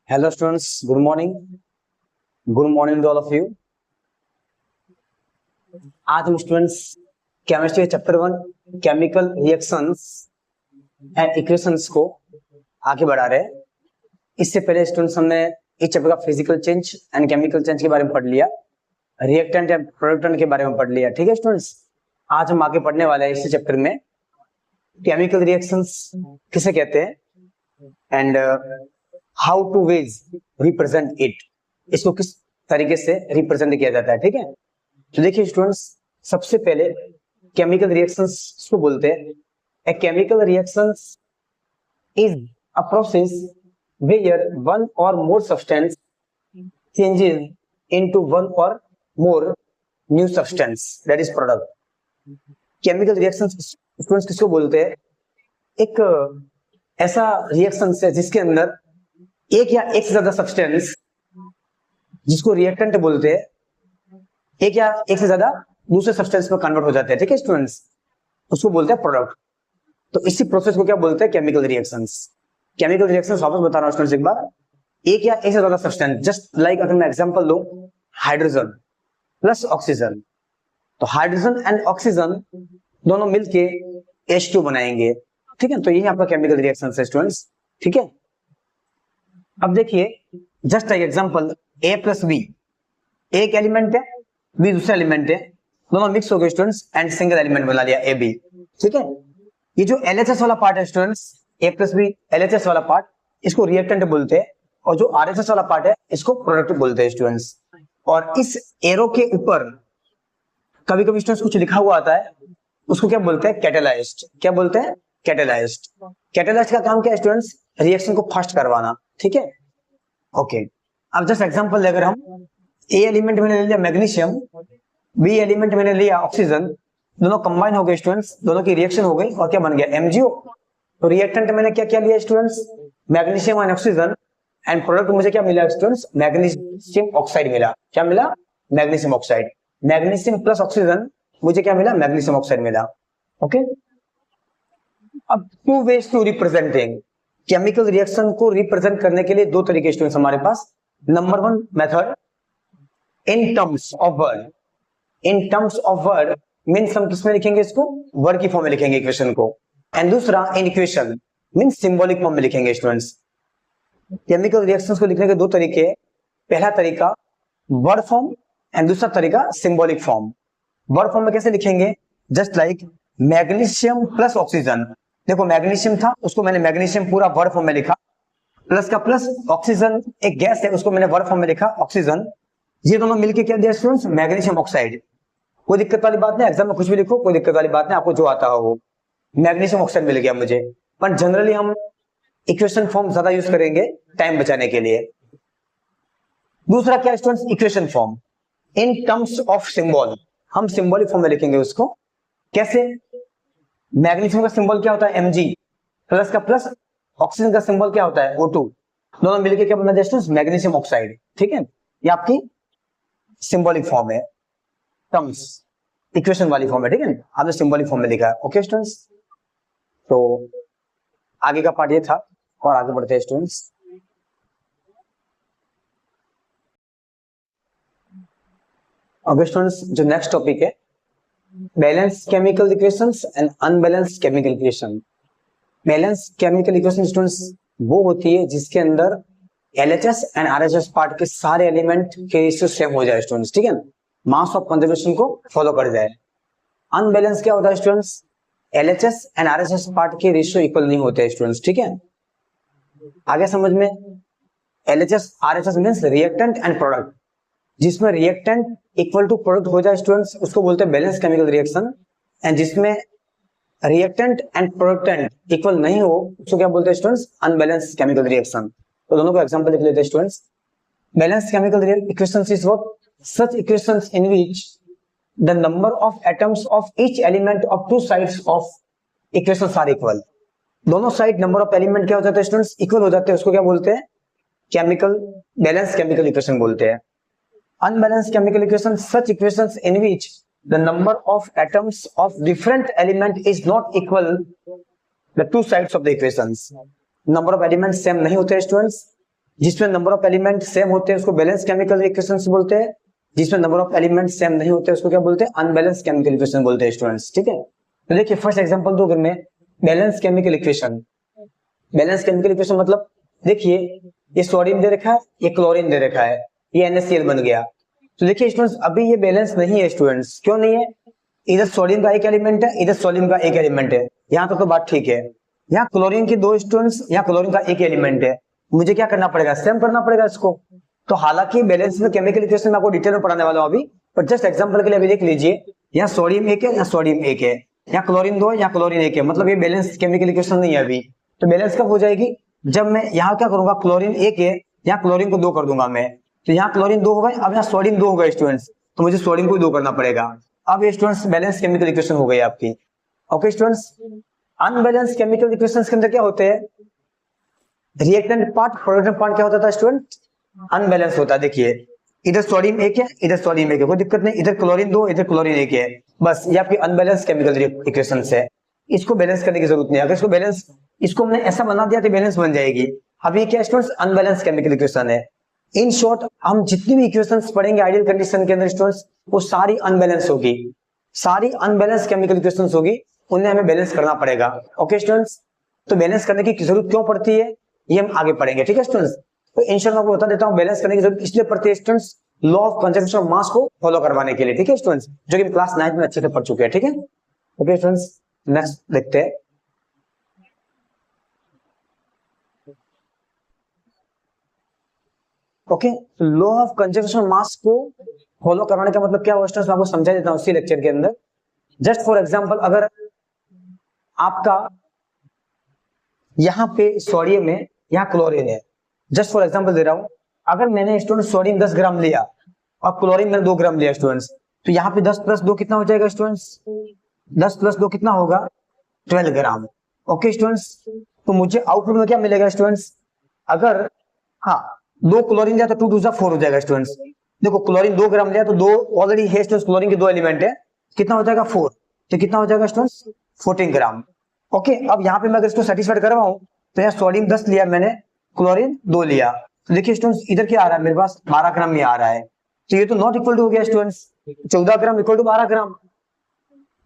Hello students, good morning. Good morning to all of you. आज हम students chemistry chapter 1 chemical reactions and equations को आगे बढ़ा रहे हैं। इससे पहले स्टूडेंट्स हमने इस चैप्टर का physical change and chemical change के बारे में पढ़ लिया, रिएक्टेंट एंड प्रोडक्टेंट के बारे में पढ़ लिया। ठीक है स्टूडेंट्स, आज हम आगे पढ़ने वाले हैं इस चैप्टर में केमिकल रिएक्शंस किसे कहते हैं and how to ways represent it, इसको किस तरीके से रिप्रेजेंट किया जाता है। ठीक है, तो देखिए स्टूडेंट्स, सबसे पहले केमिकल रिएक्शंस को बोलते हैं a chemical reactions is a process where one or more substance changes into one or more new substance that is product. Chemical reactions students किसको बोलते हैं? एक ऐसा रिएक्शन है जिसके अंदर एक या एक से ज्यादा सब्सटेंस, जिसको रिएक्टेंट बोलते हैं, एक या एक से ज्यादा दूसरे सब्सटेंस में कन्वर्ट हो जाते हैं। ठीक है स्टूडेंट्स, उसको बोलते हैं प्रोडक्ट। तो इसी प्रोसेस को क्या बोलते हैं? Chemical reactions. केमिकल रिएक्शंस वापस बता रहा हूं स्टूडेंट्स एक बार, एक या एक से ज्यादा सब्सटेंस, जस्ट लाइक अगर मैं एग्जांपल दूं, हाइड्रोजन प्लस ऑक्सीजन, तो हाइड्रोजन एंड ऑक्सीजन दोनों मिलके H2 बनाएंगे। ठीक है, तो यही आपका केमिकल रिएक्शन है स्टूडेंट्स। ठीक है, अब देखिए just like example A plus B, एक एलिमेंट है, बी दूसरा एलिमेंट है, दोनों मिक्स हो गए स्टूडेंट्स एंड सिंगल एलिमेंट बना लिया AB। ठीक है, ये जो LHS वाला पार्ट है students, A plus B LHS वाला पार्ट, इसको रिएक्टेंट बोलते हैं, और जो RHS वाला पार्ट है इसको प्रोडक्ट बोलते हैं स्टूडेंट्स। और इस एरो के ऊपर कभी कभी स्टूडेंट्स कुछ लिखा हुआ आता है, उसको क्या बोलते हैं? कैटेलाइज्ड। क्या बोलते हैं? कैटेलाइज्ड। कैटेलाइज्ड का काम क्या है स्टूडेंट्स? रिएक्शन को फास्ट करवाना। ठीक है, ओके। अब जस्ट एग्जांपल लेकर हम ए एलिमेंट मैंने ले लिया मैग्नीशियम, बी एलिमेंट मैंने लिया ऑक्सीजन, दोनों कंबाइन हो गए स्टूडेंट्स, दोनों की रिएक्शन हो गई और क्या बन गया? MgO। तो रिएक्टेंट मैंने क्या क्या लिया students? Magnesium and oxygen, and product मुझे क्या मिला स्टूडेंट्स? मैग्नीशियम ऑक्साइड मिला। क्या मिला? Magnesium oxide. Magnesium plus oxygen मुझे क्या मिला? मैग्नीशियम ऑक्साइड मिला। ओके, अब two ways to representing, chemical reaction को रिप्रेजेंट करने के लिए दो तरीके स्टूडेंट्स हमारे पास। Number one method in terms of word. In terms of word means हम किसमें लिखेंगे इसको? वर्ड की फॉर्म में लिखेंगे इक्वेशन को। एंड दूसरा in equation means symbolic form में लिखेंगे स्टूडेंट्स। केमिकल रिएक्शंस को लिखने के दो तरीके, पहला तरीका वर्ड फॉर्म एंड दूसरा तरीका सिंबॉलिक फॉर्म। वर्ड फॉर्म में कैसे लिखेंगे? Just like magnesium plus oxygen. देखो मैग्नीशियम था, उसको मैंने मैग्नीशियम पूरा वर्ड फॉर्म में लिखा, प्लस का प्लस, ऑक्सीजन एक गैस है, उसको मैंने वर्ड फॉर्म में लिखा ऑक्सीजन। ये दोनों मिलके क्या दिया स्टूडेंट्स? Magnesium oxide. कोई दिक्कत वाली बात नहीं, एग्जाम में कुछ भी लिखो, कोई दिक्कत वाली बात नहीं, आपको जो आता हो वो। मैग्नीशियम ऑक्साइड मिल गया मुझे, पर जनरली हम इक्वेशन फॉर्म ज्यादा यूज करेंगे टाइम बचाने के लिए। दूसरा क्या students? Equation form in terms of symbol. हम सिंबॉलिक फॉर्म में लिखेंगे उसको। कैसे? मैग्नीशियम का सिंबल क्या होता है? Mg, प्लस का प्लस, ऑक्सीजन का सिंबल क्या होता है? O2, दोनों मिलके क्या बना दिया स्टूडेंट्स? Magnesium oxide. ठीक है, ये आपकी सिंबॉलिक फॉर्म है, टर्म्स इक्वेशन वाली फॉर्म है। ठीक है, आपने सिंबॉलिक फॉर्म में लिखा है। ओके स्टूडेंट्स, तो आगे का पार्ट ये था और आगे बढ़ते हैं स्टूडेंट्स। ओके स्टूडेंट्स, जो नेक्स्ट टॉपिक है balance chemical equations and unbalanced chemical equation. Balance chemical equation students वो होती है जिसके अंदर LHS एंड RHS पार्ट के सारे एलिमेंट के रेशियो सेम हो जाए स्टूडेंट्स। ठीक है, मास ऑफ कंजर्वेशन को फॉलो कर जाए। अनबैलेंस क्या होता है students? LHS and RHS part के रेशियो इक्वल नहीं होते स्टूडेंट्स। ठीक है, आगे समझ में? LHS RHS means reactant and product, जिसमें रिएक्टेंट इक्वल टू प्रोडक्ट हो जाए स्टूडेंट्स, उसको बोलते हैं बैलेंस केमिकल रिएक्शन। एंड जिसमें रिएक्टेंट एंड प्रोडक्टेंट इक्वल नहीं हो, उसको क्या बोलते हैं स्टूडेंट्स? Unbalance chemical reaction. तो दोनों को एग्जांपल लिख लेते हैं students. Balance chemical equations is what? Such equations in which the number of atoms of each element of two sides of equations are equal. दोनों साइड नंबर ऑफ एलिमेंट क्या हो जाते हैं स्टूडेंट्स? इक्वल हो जाते हैं, उसको क्या बोलते हैं? केमिकल बैलेंस केमिकल इक्वेशन बोलते हैं। Unbalanced chemical equation such equations in which the number of atoms of different element is not equal the two sides of the equations। Number of element same नहीं होते students, जिसमें number of element same होते हैं उसको balance chemical equations बोलते हैं, जिसमें number of element same नहीं होते उसको क्या बोलते हैं, अनबैलेंस केमिकल इक्वेशन बोलते हैं स्टूडेंट्स। ठीक है, तो देखिए फर्स्ट एग्जांपल दो, अगर मैं balance chemical equation, balance chemical equation मतलब देखिए ये सोडियम दे रखा है, ये क्लोरीन दे रखा है, ये NaCl बन गया। तो देखिए स्टूडेंट्स अभी ये बैलेंस नहीं है स्टूडेंट्स, क्यों नहीं है, इधर सोडियम का एक एलिमेंट है, इधर सोडियम का एक एलिमेंट है, यहाँ तक तो बात ठीक है। यहाँ क्लोरीन की दो स्टूडेंट्स, यहाँ क्लोरीन का एक एलिमेंट है, मुझे क्या करना पड़ेगा, सेम करना पड़ेगा इसको। तो हालांकि बैलेंस में केमिकल इक्वेशन में आपको डिटेल में पढ़ाने वाला हूं अभी, पर जस्ट एग्जांपल के लिए अभी देख लीजिए, यहाँ सोडियम एक है, यहाँ सोडियम एक है, यहाँ क्लोरीन दो है, यहाँ क्लोरीन एक है, मतलब ये बैलेंस केमिकल इक्वेशन नहीं है अभी। तो बैलेंस कब हो जाएगी, जब मैं यहाँ क्या करूंगा, क्लोरीन एक है, यहाँ क्लोरीन को दो कर दूंगा मैं, तो यहाँ क्लोरीन दो होगा, अब यहाँ सोडियम दो होगा स्टूडेंट्स, तो मुझे सोडियम को दो करना पड़ेगा। अब ये स्टूडेंट्स बैलेंस केमिकल इक्वेशन हो गई आपकी। Okay students, unbalance chemical equations के अंदर क्या होते हैं, रिएक्टेंट पार्ट प्रोडक्ट पार्ट क्या होता था स्टूडेंट, अनबैलेंस होता है। देखिए इधर सोडियम एक है, इधर सोडियम एक है, कोई दिक्कत नहीं, इधर क्लोरीन दो, इधर क्लोरीन एक है, बस ये आपकी अनबैलेंस केमिकल इक्वेशंस है। इसको बैलेंस करने की जरूरत नहीं है, अगर इसको बैलेंस, इसको हमने ऐसा बना दिया तो बैलेंस बन जाएगी। अब ये क्या स्टूडेंट्स, अनबैलेंस केमिकल इक्वेशन है। इन शॉर्ट हम जितनी भी इक्वेशंस पढ़ेंगे आइडियल कंडीशन के अंदर स्टूडेंट्स, वो सारी अनबैलेंस होगी, सारी अनबैलेंस केमिकल इक्वेशंस होगी, उन्हें हमें बैलेंस करना पड़ेगा। ओके स्टूडेंट्स, तो बैलेंस करने की जरूरत क्यों पड़ती है ये हम आगे पढ़ेंगे। ठीक है स्टूडेंट्स, तो इन शॉर्ट मैं आपको बता देता हूँ बैलेंस करने की जरूरत इसलिए पड़ती है students, law of conservation of mass को फॉलो करवाने के लिए। ठीक है स्टूडेंट्स, जो कि क्लास 9 में अच्छे से पढ़ चुके हैं। ठीक है, ओके स्टूडेंट्स, नेक्स्ट देखते हैं। ओके, लॉ ऑफ कंजर्वेशन मास को फॉलो करवाने का मतलब क्या हुआ स्टूडेंट्स, मैं आपको समझा देता हूँ उसी लेक्चर के अंदर। जस्ट फॉर एग्जांपल, अगर आपका यहाँ पे सोडियम है, यहाँ क्लोरीन है, जस्ट फॉर एग्जांपल दे रहा हूँ, अगर मैंने स्टूडेंट सोडियम 10 ग्राम लिया और क्लोरीन मैंने 2 ग्राम लिया स्टूडेंट्स, तो यहाँ पे 10 प्लस 2 कितना हो जाएगा स्टूडेंट्स, 10 प्लस 2 कितना होगा, 12 ग्राम। ओके स्टूडेंट्स, तो मुझे आउटपुट में क्या मिलेगा स्टूडेंट्स, अगर हाँ 2 क्लोरीन लिया तो 2 2 4 हो जाएगा स्टूडेंट्स। देखो क्लोरीन 2 ग्राम लिया तो 2 ऑलरेडी है स्टूडेंट्स, क्लोरीन के 2 एलिमेंट है, कितना हो जाएगा 4, तो कितना हो जाएगा स्टूडेंट्स 14 ग्राम। ओके, अब यहाँ पे मैं अगर इसको सेटिस्फाइड करवाऊं तो यहाँ सोडियम 10 लिया मैंने, क्लोरीन 2 लिया, तो देखिए स्टूडेंट्स इधर क्या आ रहा है मेरे पास 12 ग्राम में आ रहा है, तो ये तो नॉट इक्वल टू हो गया students, 14 gram equal to 12 gram,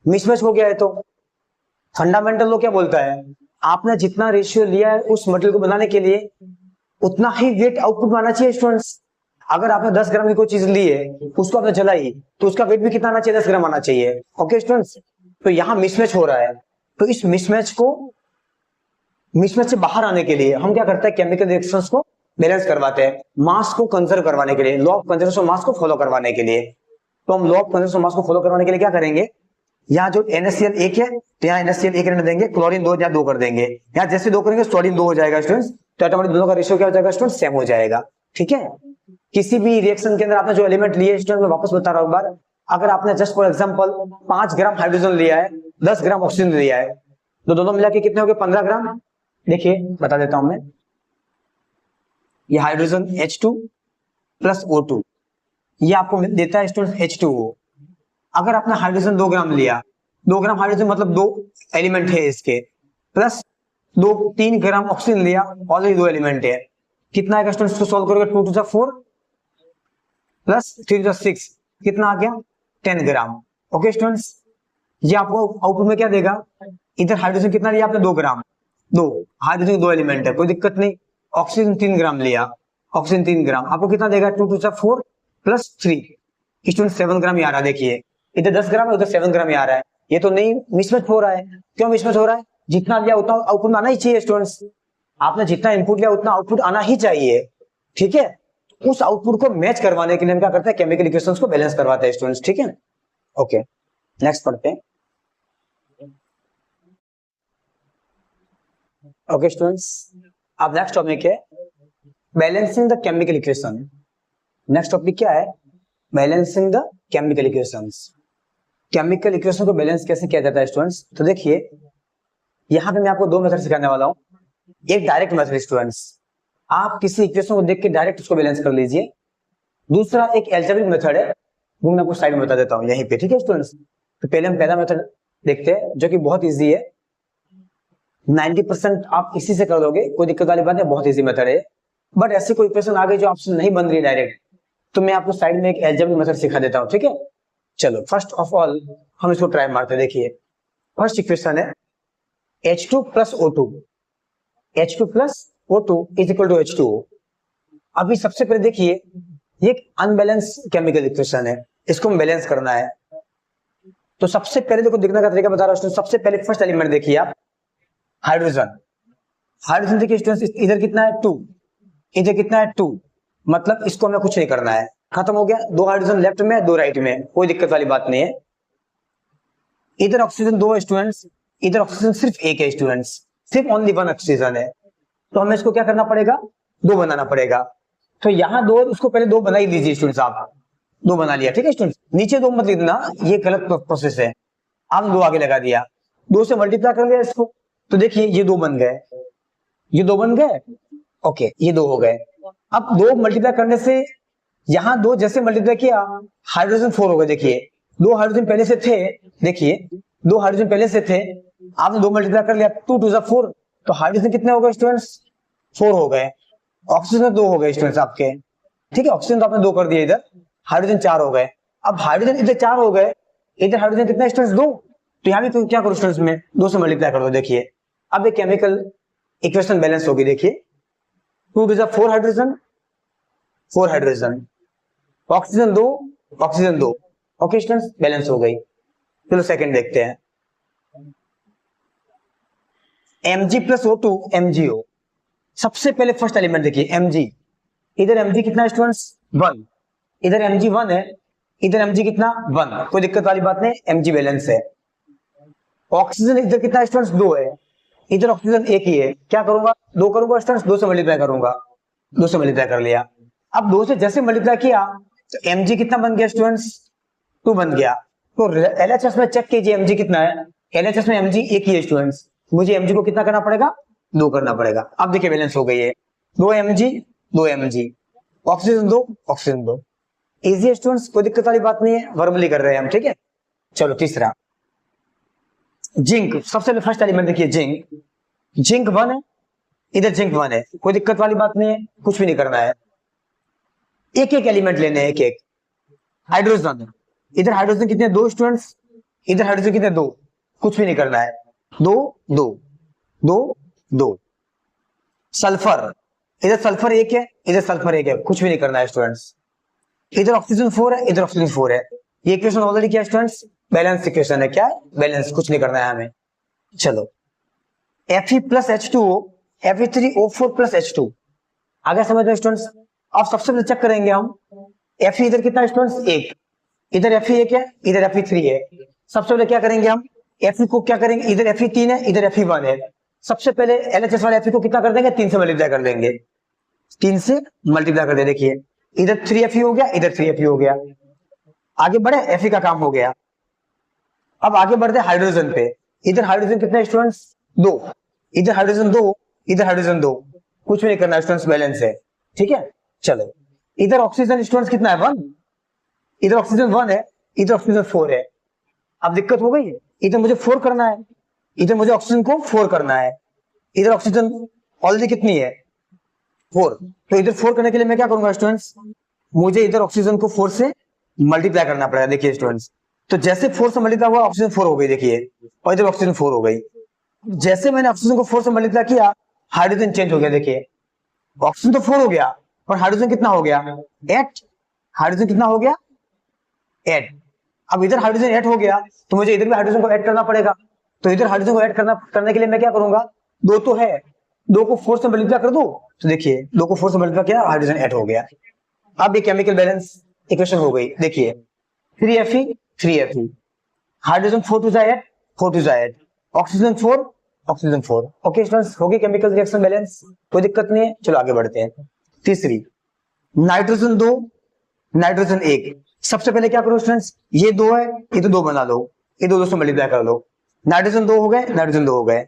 mismatch हो गया है। तो फंडामेंटल लॉ क्या बोलता है, आपने जितना रेशियो लिया है उस मटेरियल को बनाने के लिए उतना ही वेट आउटपुट आना चाहिए स्टूडेंट्स। अगर आपने 10 ग्राम की कोई चीज ली है, उसको आपने जलाई, तो उसका वेट भी कितना आना चाहिए, 10 ग्राम आना चाहिए। ओके स्टूडेंट्स, तो यहाँ मिसमैच हो रहा है, तो इस मिसमैच से बाहर आने के लिए हम क्या करते हैं, केमिकल रिएक्शंस को बैलेंस करवाते हैं, मास को कंजर्व करवाने के लिए, लॉ ऑफ कंजर्वेशन मास को फॉलो करवाने के लिए। तो हम लॉ ऑफ कंजर्वेशन मास को फॉलो करवाने के लिए क्या करेंगे, यहाँ जो NaCl एक है तो यहाँ NaCl एक रहने देंगे, क्लोरीन 2 यहाँ 2 कर देंगे, यहाँ जैसे 2 करेंगे सोडियम 2 हो जाएगा स्टूडेंट्स, तो ऑटोमेटिक दोनों का रेशियो क्या हो जाएगा स्टूडेंट्स, सेम हो जाएगा। ठीक है, किसी भी रिएक्शन के अंदर आपने जो एलिमेंट लिए स्टूडेंट, मैं वापस बता रहा हूं एक बार, अगर आपने just for example 5 gram hydrogen लिया है, 10 ग्राम ऑक्सीजन लिया है, तो दोनों मिला के कितने हो गए, 15 ग्राम। देखिए बता देता हूं मैं, ये हाइड्रोजन H2 प्लस O2 ये आपको देता है स्टूडेंट H2O। अगर आपने हाइड्रोजन 2 ग्राम लिया, 2 ग्राम हाइड्रोजन मतलब 2 एलिमेंट है इसके, प्लस 3 ग्राम ऑक्सीजन लिया, ऑलरेडी 2 एलिमेंट है, कितना आएगा स्टूडेंट्स, इसको सॉल्व करोगे 2 2 4 प्लस 3 2 6, कितना आ गया 10 ग्राम। ओके स्टूडेंट्स, ये आपको आउटपुट में क्या देगा, इधर हाइड्रोजन कितना लिया आपने 2 ग्राम, 2 हाइड्रोजन के 2 एलिमेंट है, कोई दिक्कत नहीं, ऑक्सीजन 3 ग्राम लिया, ऑक्सीजन 3 ग्राम, आपको कितना देगा 2 2 4 प्लस 3, स्टूडेंट 7 ग्राम ही आ रहा है। देखिए इधर 10 ग्राम है, उधर 7 ग्राम ही आ रहा है, ये तो नहीं मिसमैच हो रहा है। क्यों मिसमैच हो रहा है, जितना लिया उतना आउटपुट आना ही चाहिए स्टूडेंट्स, आपने जितना इनपुट लिया उतना आउटपुट आना ही चाहिए। ठीक है, उस आउटपुट को मैच करवाने के लिए हम क्या करते हैं, केमिकल इक्वेशंस को बैलेंस करवाते हैं स्टूडेंट्स। ठीक है, ओके नेक्स्ट पढ़ते हैं। ओके स्टूडेंट्स, अब नेक्स्ट टॉपिक है balancing the chemical equation. Next topic क्या है, balancing the chemical equations. Chemical equation को बैलेंस कैसे किया जाता है स्टूडेंट्स, तो देखिए यहाँ पे मैं आपको 2 मेथड सिखाने वाला हूँ। एक डायरेक्ट मेथड स्टूडेंट्स, आप किसी इक्वेशन को देख के डायरेक्ट उसको बैलेंस कर लीजिए। दूसरा एक एल्जेब्रिक मेथड है, वो मैं आपको साइड में बता देता हूँ यहीं पे। ठीक है स्टूडेंट्स, तो पहले हम पहला मेथड देखते हैं जो कि बहुत ईजी है, 90% आप इसी से कर दोगे, कोई दिक्कत वाली बात है, बहुत ईजी मेथड है। बट ऐसे कोई इक्वेशन आ गई जो आपसे नहीं बन रही डायरेक्ट, तो मैं आपको साइड में एक एल्जेब्रिक मेथड सिखा देता हूँ, ठीक है। चलो फर्स्ट ऑफ ऑल हम इसको ट्राई मारते हैं। देखिए फर्स्ट इक्वेशन है H2 plus O2, H2 plus O2 is equal to H2O। अभी सबसे पहले देखिए ये एक अनबैलेंस केमिकल इक्वेशन है, इसको हम बैलेंस करना है। तो सबसे पहले देखो दिखने का तरीका बता रहा हूं। सबसे पहले फर्स्ट एलिमेंट देखिए आप, हाइड्रोजन। हाइड्रोजन देखिए स्टूडेंट्स, इधर कितना है 2, इधर कितना है 2, मतलब इसको हमें कुछ नहीं करना है, खत्म हो गया। 2 हाइड्रोजन लेफ्ट में, 2 राइट में, कोई दिक्कत वाली बात नहीं है। इधर ऑक्सीजन 2 है स्टूडेंट्स, इधर ऑक्सीजन सिर्फ 1 है स्टूडेंट्स, सिर्फ ओनली 1 ऑक्सीजन है। तो हमें इसको क्या करना पड़ेगा, 2 बनाना पड़ेगा। तो यहाँ 2, उसको पहले 2 बना ही दीजिए स्टूडेंट्स, आप 2 बना लिया, ठीक है स्टूडेंट्स। नीचे 2 मत लिखना, ये गलत प्रोसेस है। आपने 2 आगे लगा दिया, 2 से मल्टीप्लाई कर लिया इसको, तो देखिए ये 2 बन गए, ये 2 बन गए, ओके ये 2 हो गए। अब 2 मल्टीप्लाई करने से यहाँ 2 जैसे मल्टीप्लाई किया, हाइड्रोजन 4 हो गए। देखिए 2 हाइड्रोजन पहले से थे, देखिए 2 हाइड्रोजन पहले से थे, आपने 2 मल्टीप्लाई कर लिया, 2 2 4, तो हाइड्रोजन कितने हो गए स्टूडेंट्स, 4 हो गए। ऑक्सीजन 2 हो गए स्टूडेंट्स आपके, ठीक है। ऑक्सीजन तो आपने 2 कर दिया, इधर हाइड्रोजन 4 हो गए। अब हाइड्रोजन इधर 4 हो गए, इधर हाइड्रोजन कितना स्टूडेंट्स 2, तो यहाँ भी तो क्या करो स्टूडेंट्स में 2 से मल्टीप्लाई कर दो। देखिए अब एक केमिकल इक्वेशन बैलेंस होगी। देखिए 2 2 4 hydrogen, 4 hydrogen, oxygen 2, oxygen 2, okay students balance हो गई। चलो सेकंड देखते हैं, Mg प्लस O2 MgO। सबसे पहले फर्स्ट एलिमेंट देखिए Mg, इधर Mg कितना है स्टूडेंट्स 1, इधर Mg 1 है, इधर Mg कितना 1, कोई दिक्कत वाली बात नहीं, Mg बैलेंस है। ऑक्सीजन इधर कितना स्टूडेंट्स 2 है, इधर ऑक्सीजन 1 ही है, क्या करूंगा 2 करूंगा स्टूडेंट्स, 2 से मल्टीप्लाई करूंगा, 2 से मल्टीप्लाई कर लिया। अब 2 से जैसे मल्टीप्लाई किया तो Mg कितना बन गया स्टूडेंट्स 2 बन गया। तो LHS में चेक कीजिए Mg कितना है, LHS में Mg 1 ही है स्टूडेंट्स, मुझे Mg को कितना करना पड़ेगा 2 करना पड़ेगा। अब देखिए बैलेंस हो गई है, 2 Mg 2 Mg, oxygen 2 oxygen 2, easy है स्टूडेंट्स, कोई दिक्कत वाली बात नहीं है, वर्बली कर रहे हैं हम, ठीक है। चलो तीसरा जिंक, सबसे पहले फर्स्ट एलिमेंट देखिए जिंक, जिंक 1 है, इधर जिंक 1 है, कोई दिक्कत वाली बात नहीं है, कुछ भी नहीं करना है। एक एक एलिमेंट लेने हैं, एक एक। हाइड्रोजन, इधर हाइड्रोजन कितने 2 स्टूडेंट्स, इधर हाइड्रोजन कितने 2, कुछ भी नहीं करना है, 2 2 2 2। सल्फर, इधर सल्फर 1 है, इधर सल्फर 1 है, कुछ भी नहीं करना है स्टूडेंट्स। इधर ऑक्सीजन 4 है, इधर ऑक्सीजन 4 है, ये इक्वेशन ऑलरेडी क्या है स्टूडेंट्स बैलेंस इक्वेशन है, क्या है बैलेंस, कुछ नहीं करना है हमें। चलो Fe plus H2O, Fe3O4 plus H2, आगे समझ रहे स्टूडेंट्स। अब सबसे पहले चेक करेंगे हम, Fe इधर कितना है स्टूडेंट्स 1, इधर Fe 1 है, इधर Fe3 है। सबसे पहले क्या करेंगे हम, Fe को क्या करेंगे, इधर Fe3 है, इधर Fe1 है। सबसे पहले LHS वाले Fe को कितना कर देंगे 3 से मल्टीप्लाई कर देंगे, 3 से मल्टीप्लाई कर दे। देखिए इधर 3Fe हो गया, इधर 3Fe हो गया, आगे बढ़े Fe का काम हो गया। अब आगे बढ़ते हाइड्रोजन पे, इधर हाइड्रोजन कितने स्टूडेंट्स 2, इधर हाइड्रोजन 2, इधर हाइड्रोजन 2, कुछ भी नहीं करना स्टूडेंट्स बैलेंस है, ठीक है। चलो इधर ऑक्सीजन स्टूडेंट्स कितना है 1, इधर ऑक्सीजन 1 है, इधर ऑक्सीजन 4 है। अब दिक्कत हो गई है, इधर मुझे 4 करना है, इधर मुझे ऑक्सीजन को 4 करना है, इधर ऑक्सीजन ऑलरेडी कितनी है 4, तो इधर 4 करने के लिए मैं क्या करूंगा स्टूडेंट्स, मुझे इधर ऑक्सीजन को 4 से मल्टीप्लाई करना पड़ेगा। देखिए स्टूडेंट्स, तो जैसे 4 से मल्टीप्लाई हुआ ऑक्सीजन 4 हो गई, देखिए, और इधर ऑक्सीजन 4 हो गई। जैसे मैंने ऑक्सीजन को 4 से मल्टीप्लाई किया, हाइड्रोजन चेंज हो गया। देखिए ऑक्सीजन तो 4 हो गया, पर हाइड्रोजन कितना हो गया 8, हाइड्रोजन कितना हो गया 8। अब इधर हाइड्रोजन 8 हो गया, तो मुझे इधर भी हाइड्रोजन को ऐड करना पड़ेगा। तो इधर हाइड्रोजन को ऐड करने के लिए मैं क्या करूंगा, 2 तो है, 2 को 4 से मल्टीप्लाई कर दो, तो देखिए 2 को 4 से मल्टीप्लाई किया, हाइड्रोजन 8 हो गया। अब ये केमिकल बैलेंस इक्वेशन हो गई। देखिए 3Fe 3Fe, hydrogen 4 to 8, 4 to 8, oxygen 4 oxygen 4, okay students, हो गई केमिकल रिएक्शन बैलेंस, कोई दिक्कत नहीं है। चलो आगे बढ़ते हैं। तीसरी नाइट्रोजन 2 नाइट्रोजन 1, सबसे पहले क्या करो स्टूडेंट्स, ये 2 है, ये तो 2 बना लो, ये 2 से मल्टीप्लाई कर लो, नाइट्रोजन 2 हो गए, नाइट्रोजन 2 हो गए।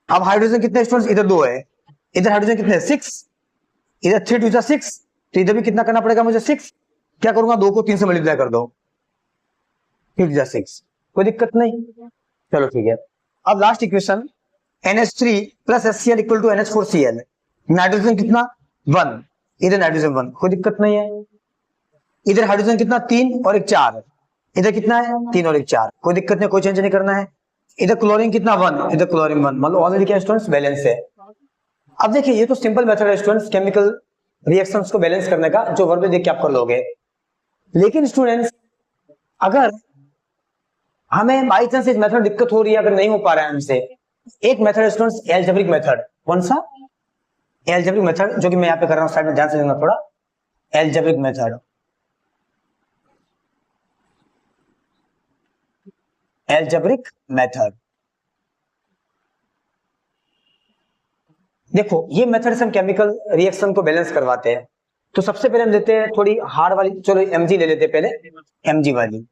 अब हाइड्रोजन कितने स्टूडेंट्स, इधर 2 है, इधर हाइड्रोजन कितने 6, इधर 3 2 6, तो इधर भी कितना करना पड़ेगा मुझे 6, क्या करूंगा 2 को 3 से मल्टीप्लाई कर दो, 3 2 6, कोई दिक्कत नहीं। चलो ठीक है। अब last equation NH3 plus HCl equal to NH4Cl, nitrogen कितना 1, इधर नाइट्रोजन 1, कोई दिक्कत नहीं है। इधर हाइड्रोजन कितना 3 और एक 4, इधर कितना है 3 और एक 4, कोई दिक्कत नहीं, कोई चेंज नहीं करना है। इधर क्लोरीन कितना 1, इधर क्लोरीन 1, मतलब ऑलरेडी क्या स्टूडेंट्स बैलेंस है। अब देखिए ये तो सिंपल मेथड है स्टूडेंट्स केमिकल रिएक्शंस को बैलेंस करने का, जो वर्ब देख के आप कर लोगे। लेकिन स्टूडेंट्स अगर हमें बाई चांस इस मेथड दिक्कत हो रही है, अगर नहीं हो पा रहा है हमसे, एक मेथड स्टूडेंट्स एल्जेब्रिक मेथड। कौन सा? एल्जेब्रिक मेथड, जो कि मैं यहाँ पे कर रहा हूँ, साइड में ध्यान से देखना थोड़ा। Algebraic method, algebraic method. देखो ये मेथड से हम केमिकल रिएक्शन को बैलेंस करवाते हैं। तो सबसे पहले हम लेते हैं थोड़ी हार्ड वाली, चलो एमजी ले लेते हैं पहले, एमजी वाली।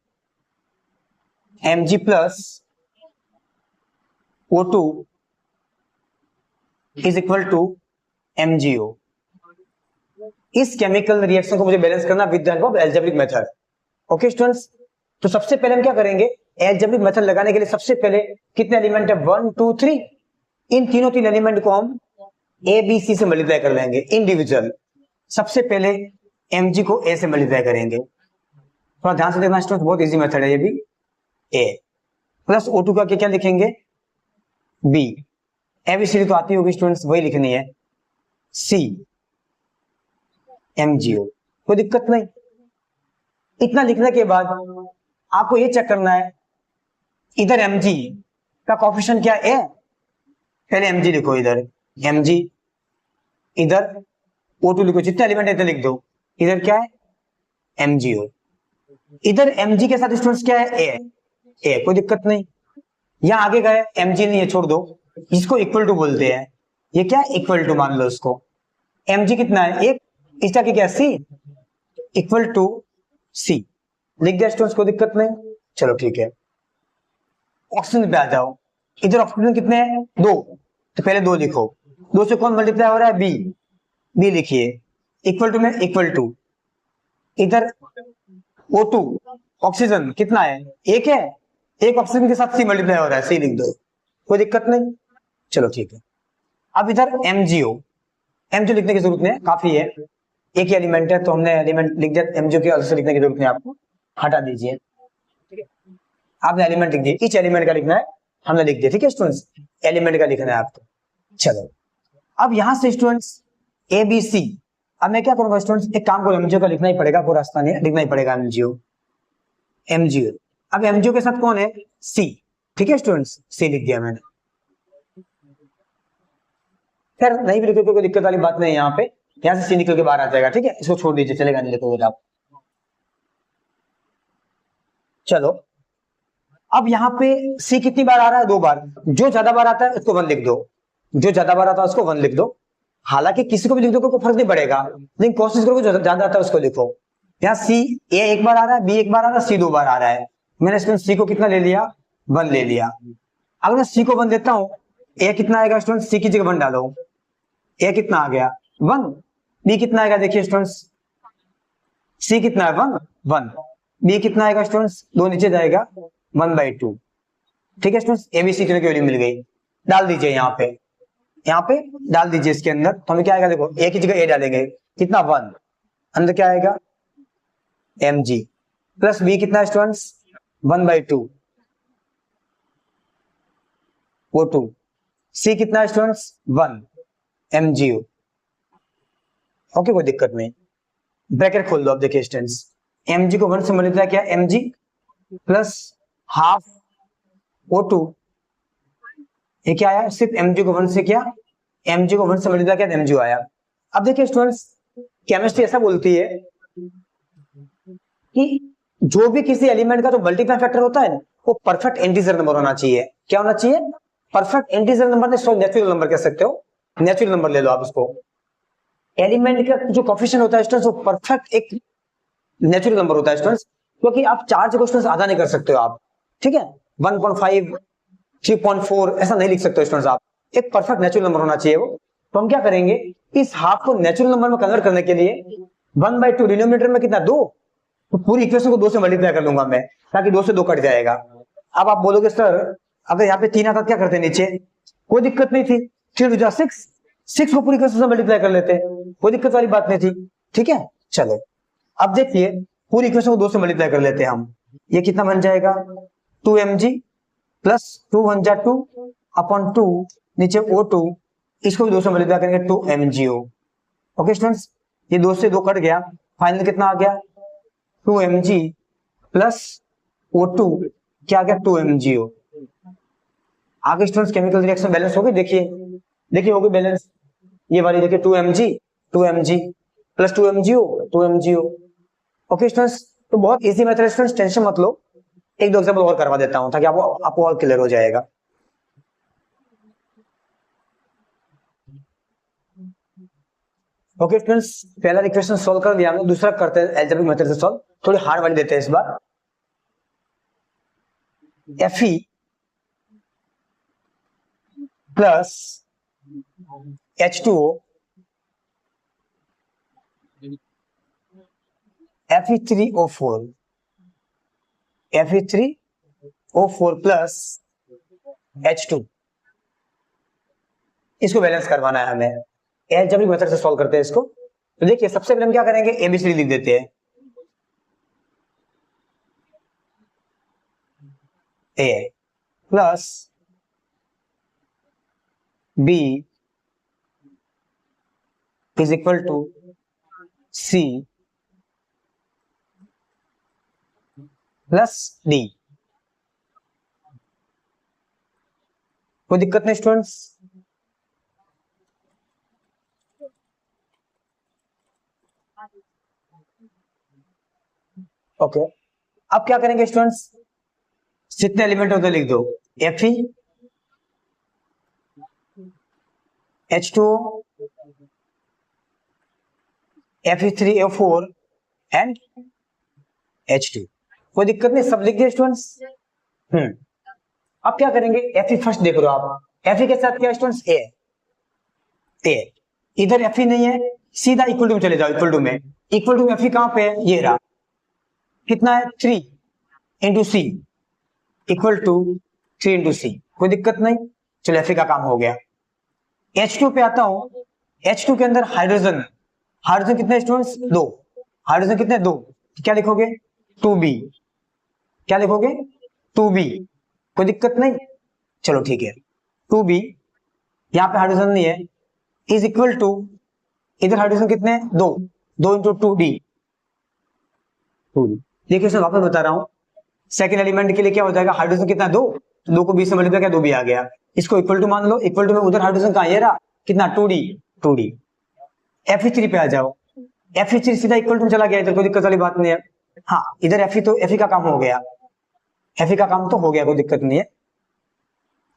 Mg plus O2 is equal to MgO। इस केमिकल रिएक्शन को मुझे बैलेंस करना with the help of algebraic method. Okay students, तो सबसे पहले हम क्या करेंगे, एल्जेब्रिक मेथड लगाने के लिए सबसे पहले कितने एलिमेंट है 1 2 3, इन तीन एलिमेंट को हम ए बी सी से मल्टीप्लाई कर लेंगे इंडिविजुअल। सबसे पहले Mg को A से मल्टीप्लाई करेंगे, थोड़ा ध्यान से देखना स्टूडेंट्स, बहुत इजी मेथड है ये भी। A प्लस O2 का क्या लिखेंगे B, एबीसीडी तो आती होगी स्टूडेंट्स, वही लिखनी है, C MgO, कोई दिक्कत नहीं। इतना लिखने के बाद आपको ये चेक करना है इधर Mg का कोएफिशिएंट क्या है, पहले Mg लिखो, इधर Mg, इधर O2 लिखो, जितने एलिमेंट है इधर लिख दो। इधर क्या है MgO, इधर Mg के साथ स्टूडेंट्स क्या है A, कोई दिक्कत नहीं। यहां आगे गए Mg नहीं है, छोड़ दो, इसको इक्वल टू बोलते हैं। ये क्या है इक्वल टू मान लो इसको। Mg कितना है 1, इसका क्या C, इक्वल टू C, लिख दिया स्टूडेंट्स, कोई दिक्कत नहीं। चलो ठीक है, ऑक्सीजन पे आ जाओ। इधर ऑक्सीजन कितने हैं 2, तो पहले 2 लिखो, 2 से कौन मल्टीप्लाई हो रहा है B लिखिए, इक्वल टू में इक्वल टू, इधर O2 ऑक्सीजन कितना है 1 है, एक ऑक्सीजन के साथ C मल्टीप्लाई हो रहा है, C लिख दो, कोई दिक्कत नहीं। चलो ठीक है, अब इधर MgO लिखने की जरूरत नहीं है, काफी है, एक ही एलिमेंट है तो हमने एलिमेंट लिख दिया। MgO के अलग से लिखने की जरूरत नहीं, आपको हटा दीजिए, ठीक है। आपने एलिमेंट लिख दिया, इच एलिमेंट का लिखना है, हमने लिख दिया, ठीक है स्टूडेंट्स, एलिमेंट का लिखना है आपको। चलो अब यहां से स्टूडेंट्स ABC, अब मैं क्या करूंगा स्टूडेंट्स, एक काम करो, MgO का लिखना ही पड़ेगा, कोई रास्ता नहीं, लिखना ही पड़ेगा MgO। अब MgO के साथ कौन है C, ठीक है स्टूडेंट्स, C लिख दिया मैंने। खैर नहीं भी लिखोगे कोई दिक्कत वाली बात नहीं है, यहाँ पे यहाँ से C निकल के बाहर आ जाएगा, ठीक है, इसको छोड़ दीजिए, चलेगा नहीं लिखोगे आप। चलो अब यहाँ पे C कितनी बार आ रहा है 2 बार, जो ज्यादा बार आता है उसको 1 लिख दो, जो ज्यादा बार आता है उसको 1 लिख दो। हालांकि किसी को भी लिख दो कोई फर्क नहीं पड़ेगा, लेकिन कोशिश करो जो ज्यादा आता है उसको लिखो। यहाँ C A 1 बार आ रहा है, B 1 बार आ रहा है, C 2 बार आ रहा है, मैंने स्टूडेंट C को कितना ले लिया 1 ले लिया। अगर मैं C को 1 देता हूँ, A कितना आएगा स्टूडेंट, C की जगह 1 डालो, A कितना आ गया 1, B कितना आएगा देखिए स्टूडेंट्स, C कितना है 1, B कितना आएगा स्टूडेंट्स, 2 नीचे जाएगा 1/2, ठीक है स्टूडेंट्स, ABC की वैल्यू मिल गई, डाल दीजिए यहाँ पे डाल दीजिए इसके अंदर, तो हमें क्या आएगा देखो, A की जगह A डालेंगे, कितना 1, अंदर क्या आएगा Mg प्लस B कितना स्टूडेंट्स 1/2 O2, C कितना स्टूडेंट्स 1 MgO। ओके कोई दिक्कत नहीं, ब्रैकेट खोल दो। अब देखिए स्टूडेंट्स, Mg को 1 से मल्टीप्लाई किया, Mg प्लस हाफ O2, ये क्या आया, सिर्फ Mg को 1 से किया, Mg को 1 से मल्टीप्लाई किया, MgO आया। अब देखिए स्टूडेंट्स, केमिस्ट्री ऐसा बोलती है कि जो भी किसी एलिमेंट का जो मल्टीप्लाई फैक्टर होता है वो परफेक्ट इंटीजर नंबर होना चाहिए। क्या होना चाहिए, परफेक्ट इंटीजर नंबर, ने नेचुरल नंबर कह सकते हो, नेचुरल नंबर ले लो आप उसको। एलिमेंट का जो कोएफिशिएंट होता है स्टूडेंट्स, वो परफेक्ट एक नेचुरल नंबर होता है स्टूडेंट्स, क्योंकि आप चार्ज को स्टूडेंट्स आधा नहीं कर सकते हो आप, ठीक है, 1.5 3.4 ऐसा नहीं लिख सकते स्टूडेंट्स आप, एक परफेक्ट नेचुरल नंबर होना चाहिए वो। तो हम क्या करेंगे, इस हाफ को नेचुरल नंबर में कन्वर्ट करने के लिए 1/2 डिनोमिनेटर में कितना 2, तो पूरी इक्वेशन को 2 से मल्टीप्लाई कर लूंगा मैं, ताकि 2 से 2 कट जाएगा। अब आप बोलोगे सर अगर यहाँ पे 3 आता क्या करते नीचे, कोई दिक्कत नहीं थी, 3 2 जा 6, 6 को पूरी इक्वेशन से मल्टीप्लाई कर लेते हैं, कोई दिक्कत वाली बात नहीं थी। ठीक है, चलो अब देखिए पूरी इक्वेशन को 2 से मल्टीप्लाई कर लेते हैं हम। ये कितना बन जाएगा 2mg प्लस 2 1 जा 2 अपॉन 2 नीचे O2, इसको भी 2 से मल्टीप्लाई करेंगे 2mgO। ओके स्टूडेंट्स, ये 2 से 2 कट गया, फाइनल कितना आ गया 2mg प्लस O2 क्या आ गया 2mgO। आगे स्टूडेंट्स केमिकल रिएक्शन बैलेंस हो गई, देखिए हो गई बैलेंस। ये वाली देखिए 2mg plus 2mgO। Okay students, तो बहुत इजी मेथड है स्टूडेंट्स, टेंशन मत लो। एक दो एग्जांपल और करवा देता हूं ताकि आपको और क्लियर हो जाएगा। ओके स्टूडेंट्स, पहला इक्वेशन सॉल्व कर दिया हमने, दूसरा करते हैं अलजेब्रिक मेथड से सॉल्व। थोड़ी हार्ड वाली देते हैं इस बार। Fe plus H2O Fe3O4 plus H2, इसको बैलेंस करवाना है हमें। अलजेब्रिक मेथड से सॉल्व करते हैं इसको। तो देखिए सबसे पहले हम क्या करेंगे, एबीसीडी लिख देते हैं। A plus B is equal to C plus D. कोई दिक्कत नहीं स्टूडेंट्स। ओके, अब क्या करेंगे स्टूडेंट्स, जितने एलिमेंट होते लिख दो। Fe H2O Fe3O4 and H2। कोई दिक्कत नहीं, सब लिख दिए स्टूडेंट्स। अब क्या करेंगे, Fe फर्स्ट देख रहे हो आप, Fe के साथ क्या स्टूडेंट्स ए, इधर Fe नहीं है, सीधा इक्वल टू में चले जाओ। इक्वल टू में Fe कहां पे है, ये रहा, कितना है 3 into C equal to 3 into C. कोई दिक्कत नहीं, चलो Fe का काम हो गया। H2 पे आता हूं, H2 के अंदर हाइड्रोजन कितने स्टूडेंट्स 2, हाइड्रोजन कितने 2, क्या लिखोगे 2b, क्या लिखोगे 2b। कोई दिक्कत नहीं, चलो ठीक है 2b, यहां पे हाइड्रोजन नहीं है, इज इक्वल टू, इधर हाइड्रोजन कितने 2 इंटू 2d। देखिए सर वापस बता रहा हूं, सेकंड एलिमेंट के लिए क्या हो जाएगा, हाइड्रोजन कितना 2, तो 2 को 20 से मल्टीप्लाई किया 2b आ गया, इसको इक्वल टू मान लो। इक्वल टू में उधर हाइड्रोजन कहां, ये रहा, कितना 2d। Fe3 पे आ जाओ, Fe3 सीधा इक्वल टू चला गया, इधर कोई दिक्कत वाली बात नहीं है। हाँ इधर Fe का काम हो गया, Fe का काम तो हो गया, कोई दिक्कत नहीं है।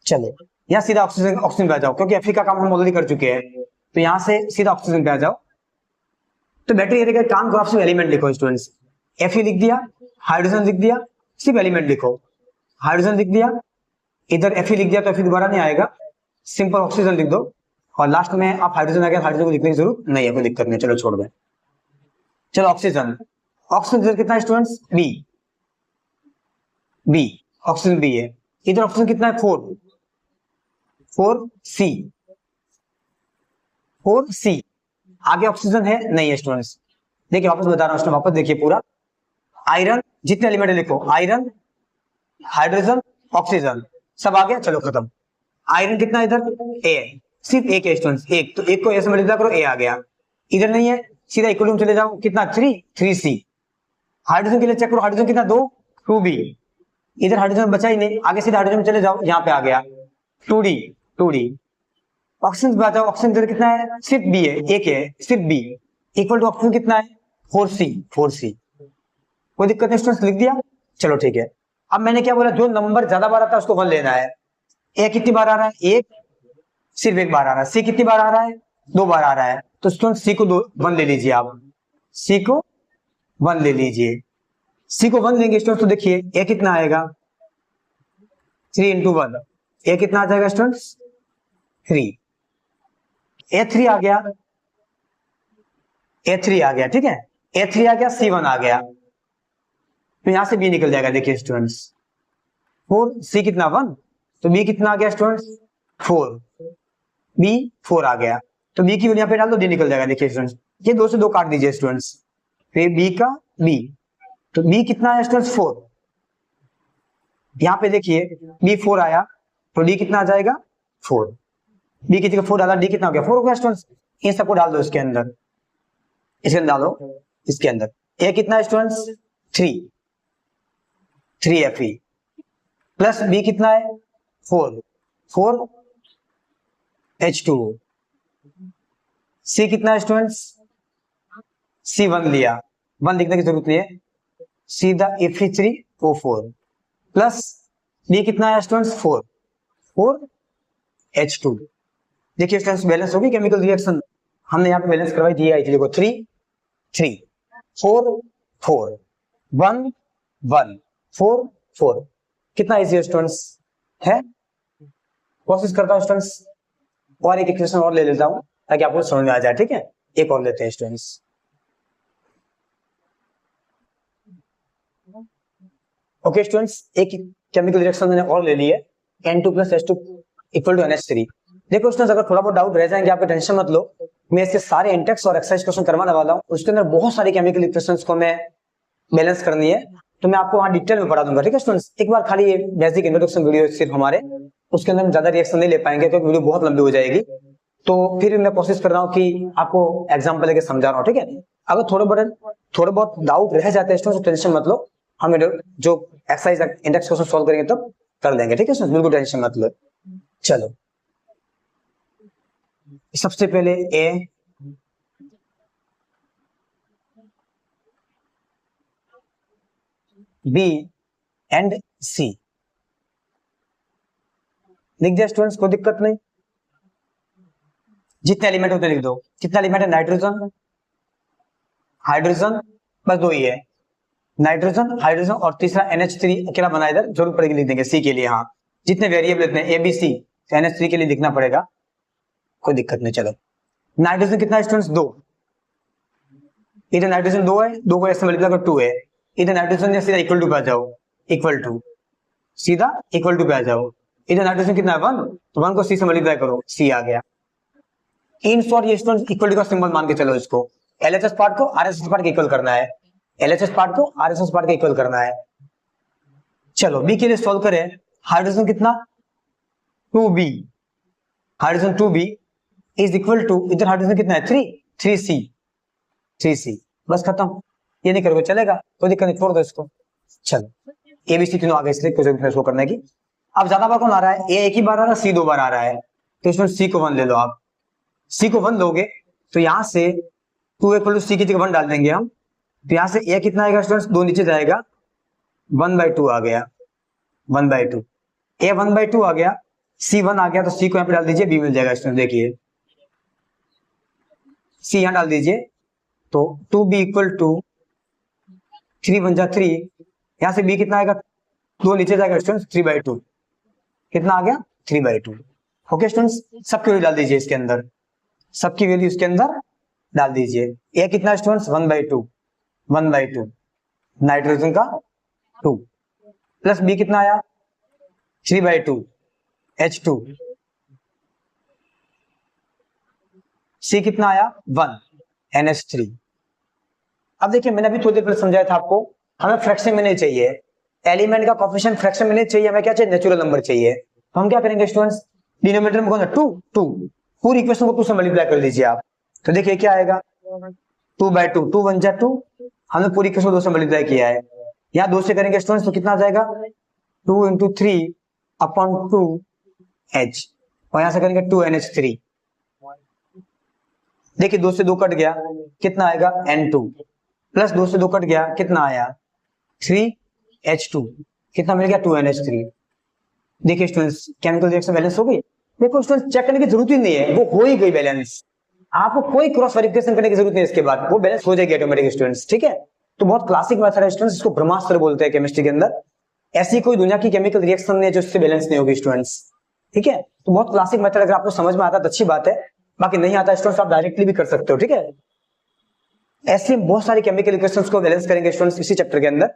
चलो यहाँ सीधा ऑक्सीजन पे आ जाओ, क्योंकि Fe का काम हम ऑलरेडी कर चुके हैं, तो यहाँ से सीधा ऑक्सीजन पे आ जाओ। तो बैटरी एरिया का काम करो, आप सिर्फ एलिमेंट लिखो स्टूडेंट्स। Fe लिख दिया, हाइड्रोजन लिख दिया, सिर्फ एलिमेंट लिखो। हाइड्रोजन लिख दिया, इधर Fe लिख दिया तो Fe दोबारा नहीं आएगा, सिंपल ऑक्सीजन लिख दो, और लास्ट में आप हाइड्रोजन आ गया, हाइड्रोजन को लिखने की जरूरत नहीं है, कोई दिक्कत नहीं, चलो छोड़ दें। चलो ऑक्सीजन इधर कितना है स्टूडेंट्स, बी, ऑक्सीजन बी है, इधर ऑक्सीजन कितना है 4c, आगे ऑक्सीजन है नहीं है स्टूडेंट्स। देखिए वापस बता रहा हूं, वापस देखिए पूरा, आयरन जितने एलिमेंट लिखो, आयरन हाइड्रोजन ऑक्सीजन सब आ गया, चलो खत्म। आयरन कितना इधर ए है, सिर्फ एक है स्टूडेंट्स, एक, तो एक को ऐसे मल्टीप्लाई करो, ए आ गया, इधर नहीं है, सीधा इक्वल टू चले जाओ, कितना 3c। हाइड्रोजन के लिए चेक करो, हाइड्रोजन कितना 2b, इधर हाइड्रोजन बचा ही नहीं, आगे सीधा हाइड्रोजन में चले जाओ, यहाँ पे आ गया 2d। ऑक्सीजन पे आ जाओ, ऑक्सीजन इधर कितना है, सिर्फ बी है, एक है सिर्फ बी, इक्वल टू ऑक्सीजन कितना है 4c। कोई दिक्कत नहीं स्टूडेंट्स, लिख दिया, चलो ठीक है। अब मैंने क्या बोला, जो नंबर ज्यादा बार आता है उसको 1 लेना है। ए कितनी बार आ रहा है, एक, सिर्फ एक बार आ रहा है। सी कितनी बार आ रहा है, 2 बार आ रहा है, तो स्टूडेंट सी को 1 ले लीजिए आप, सी को 1 ले लीजिए। सी को 1 लेंगे स्टूडेंट, तो देखिए ए कितना आएगा 3 इंटू 1, ए कितना आ जाएगा स्टूडेंट्स 3, A3 आ गया, A3 आ गया, ठीक है, A3 आ गया, C1 आ गया, तो यहां से B निकल जाएगा। देखिए स्टूडेंट्स 4, C कितना 1, तो B कितना आ गया स्टूडेंट्स 4, B 4 आ गया, तो बी की वैल्यू यहाँ पे डाल दो, डी निकल जाएगा। देखिए स्टूडेंट्स, ये 2 से 2 काट दीजिए स्टूडेंट्स, फिर बी का बी, तो बी कितना है स्टूडेंट्स 4। यहाँ पे देखिए बी 4 आया तो डी कितना आ जाएगा 4, बी की जगह 4 डाला, डी कितना हो गया 4 हो गया स्टूडेंट्स। इन सबको डाल दो इसके अंदर, इसके अंदर डालो, इसके अंदर ए कितना है स्टूडेंट्स 3 Fe प्लस बी कितना है 4 H2O, सी कितना है स्टूडेंट्स C1 लिया, 1 लिखने की जरूरत नहीं है, सीधा Fe3O4 प्लस बी कितना है स्टूडेंट्स 4 H2। देखिए स्टूडेंट्स बैलेंस होगी केमिकल रिएक्शन, हमने यहाँ पे बैलेंस करवाई दी आई थी, देखो 3 4 4 1 1 4 4, कितना इजी है स्टूडेंट्स है। कोशिश करता हूँ स्टूडेंट्स और एक इक्वेशन और ले लेता हूँ ताकि आपको समझ में आ जाए, ठीक है। एक और लेते हैं स्टूडेंट्स, ओके स्टूडेंट्स, एक केमिकल रिएक्शन मैंने और ले ली है, N2 + H2 = NH3। देखो स्टूडेंट्स, अगर थोड़ा बहुत डाउट रह जाएंगे आपको टेंशन मत लो, मैं इसके सारे इंटेक्स और एक्सरसाइज क्वेश्चन करवाने वाला हूँ, उसके अंदर बहुत सारे केमिकल इक्वेशंस को मैं बैलेंस करनी है, तो मैं आपको वहां डिटेल में पढ़ा दूंगा, ठीक है स्टूडेंट्स। एक बार खाली ये बेसिक इंट्रोडक्शन वीडियो सिर्फ हमारे, उसके अंदर हम ज्यादा रिएक्शन नहीं ले पाएंगे क्योंकि वीडियो बहुत लंबी हो जाएगी, तो फिर मैं कोशिश कर रहा हूँ कि आपको एग्जाम्पल लेके समझा रहा हूँ, ठीक है। अगर थोड़े बहुत डाउट रह जाते हैं स्टूडेंट्स, टेंशन मत लो, हम जो एक्सरसाइज इंडेक्स क्वेश्चन सॉल्व करेंगे तब कर देंगे, ठीक है स्टूडेंट्स, बिल्कुल टेंशन मत लो। चलो सबसे पहले ए, बी एंड सी लिख दिया स्टूडेंट्स, कोई दिक्कत नहीं, जितने एलिमेंट होते लिख दो। कितना एलिमेंट है, नाइट्रोजन हाइड्रोजन, बस 2 ही है, नाइट्रोजन हाइड्रोजन और तीसरा NH3 अकेला बना, इधर जरूर पड़ेगी लिख देंगे सी के लिए। हाँ, जितने वेरिएबल इतने ABC, NH3 के लिए लिखना पड़ेगा, कोई दिक्कत नहीं। चलो नाइट्रोजन कितना है स्टूडेंट्स 2, इधर नाइट्रोजन 2 है, 2 को ऐसे मल्टीप्लाई कर 2 है, इधर नाइट्रोजन सीधा इक्वल टू पे आ जाओ, इक्वल टू सीधा इक्वल टू पे आ जाओ, इधर नाइट्रोजन कितना है 1, तो 1 को सी से मल्टीप्लाई करो, सी आ गया। इन शॉर्ट ये स्टूडेंट्स इक्वल टू का सिंबल मान के चलो, इसको LHS पार्ट को RHS पार्ट के इक्वल करना है, LHS पार्ट को RHS पार्ट के इक्वल करना है। चलो बी के लिए सॉल्व करें, हाइड्रोजन कितना 2B, hydrogen 2B is equal to, इधर हाइड्रोजन कितना है 3C, बस खत्म। ये नहीं करोगे चलेगा, कोई दिक्कत नहीं, छोड़ दो इसको। चलो ABC तीनों आ गए, इसलिए कुछ इसको करने की। अब ज्यादा बार कौन आ रहा है, A एक ही बार आ रहा है, C 2 बार आ रहा है, तो इसमें C को 1 ले लो आप, C को 1 लोगे तो यहाँ से 2 = C की जगह 1 डाल देंगे हम, तो यहाँ से A कितना आएगा स्टूडेंट्स 2 नीचे जाएगा, 1/2 आ गया, 1/2, A 1/2 आ गया, C 1 आ गया, तो C को यहाँ पे डाल दीजिए, B मिल जाएगा स्टूडेंट। देखिए C यहाँ डाल दीजिए, तो 2B = 3 × 1 = 3, यहाँ से B कितना आएगा 2 नीचे जाएगा स्टूडेंट्स, 3/2, कितना आ गया 3/2। ओके स्टूडेंट्स, सबकी वैल्यू डाल दीजिए इसके अंदर, सबकी वैल्यू इसके अंदर डाल दीजिए। A कितना स्टूडेंट्स 1/2, नाइट्रोजन का 2 प्लस B कितना आया 3/2 H2, C कितना आया 1 NH3। अब देखिए मैंने अभी थोड़ी देर पहले समझाया था आपको, हमें फ्रैक्शन में नहीं चाहिए, एलिमेंट का कोएफिशिएंट फ्रैक्शन में नहीं चाहिए, हमें क्या चाहिए नेचुरल नंबर चाहिए। तो हम क्या करेंगे स्टूडेंट्स, डिनोमिनेटर में कौन सा 2, पूरी इक्वेशन को 2 से मल्टीप्लाई कर लीजिए आप, तो देखिए क्या आएगा 2/2, 2 × 1 = 2, हमने पूरी इक्वेशन को 2 से मल्टीप्लाई किया है, यहाँ 2 से करेंगे स्टूडेंट्स तो कितना आ जाएगा 2 × 3/2H, और यहाँ से करेंगे 2 NH3। देखिए 2 से 2 कट गया, कितना आएगा N2, प्लस 2 से 2 कट गया, कितना आया 3H2, कितना मिल गया 2 NH3। देखिए स्टूडेंट्स केमिकल रिएक्शन बैलेंस हो गई। देखो स्टूडेंट्स चेक करने की जरूरत ही नहीं है, वो हो ही गई बैलेंस, आपको कोई क्रॉस वेरिफिकेशन करने की जरूरत नहीं है, इसके बाद वो बैलेंस हो जाएगी ऑटोमेटिक स्टूडेंट्स, ठीक है। तो बहुत क्लासिक मेथड है स्टूडेंट्स, इसको ब्रह्मास्त्र बोलते हैं केमिस्ट्री के अंदर, ऐसी कोई दुनिया की केमिकल रिएक्शन नहीं है जो इससे बैलेंस नहीं होगी स्टूडेंट्स, ठीक है। तो बहुत क्लासिक मेथड, अगर आपको समझ में आता है तो अच्छी बात है, बाकी नहीं आता स्टूडेंट्स आप डायरेक्टली भी कर सकते हो, ठीक है। ऐसे बहुत सारी केमिकल इक्वेशंस को बैलेंस करेंगे स्टूडेंट्स इसी चैप्टर के अंदर,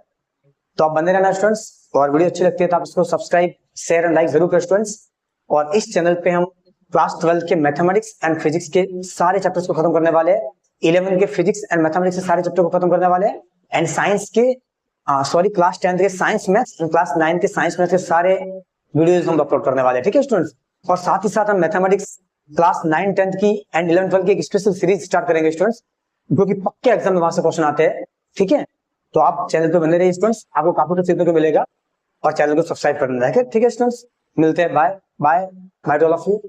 तो आप बने रहना स्टूडेंट्स, और वीडियो अच्छी लगती है तो आप इसको सब्सक्राइब शेयर एंड लाइक जरूर करें स्टूडेंट्स। और इस चैनल पे हम क्लास 12 के मैथमेटिक्स एंड फिजिक्स के सारे चैप्टर्स को खत्म करने वाले, 11 के फिजिक्स एंड मैथमेटिक्स के सारे चैप्टर को खत्म करने वाले, एंड साइंस के क्लास 10 के साइंस मैथ्स एंड क्लास 9 के साइंस मैथ्स के सारे वीडियोस हम अपलोड करने वाले हैं, ठीक है स्टूडेंट्स। और साथ ही साथ हम मैथमेटिक्स क्लास 9 10th की एंड 11 12 की एक स्पेशल सीरीज स्टार्ट करेंगे स्टूडेंट्स, जो कि पक्के एग्जाम में वहां से क्वेश्चन आते हैं, ठीक है। तो आप चैनल पे बने रहिए स्टूडेंट्स, आपको काफी कुछ सीखने को मिलेगा, और चैनल को सब्सक्राइब करना है, ठीक है स्टूडेंट्स। मिलते हैं, bye bye bye to all of you.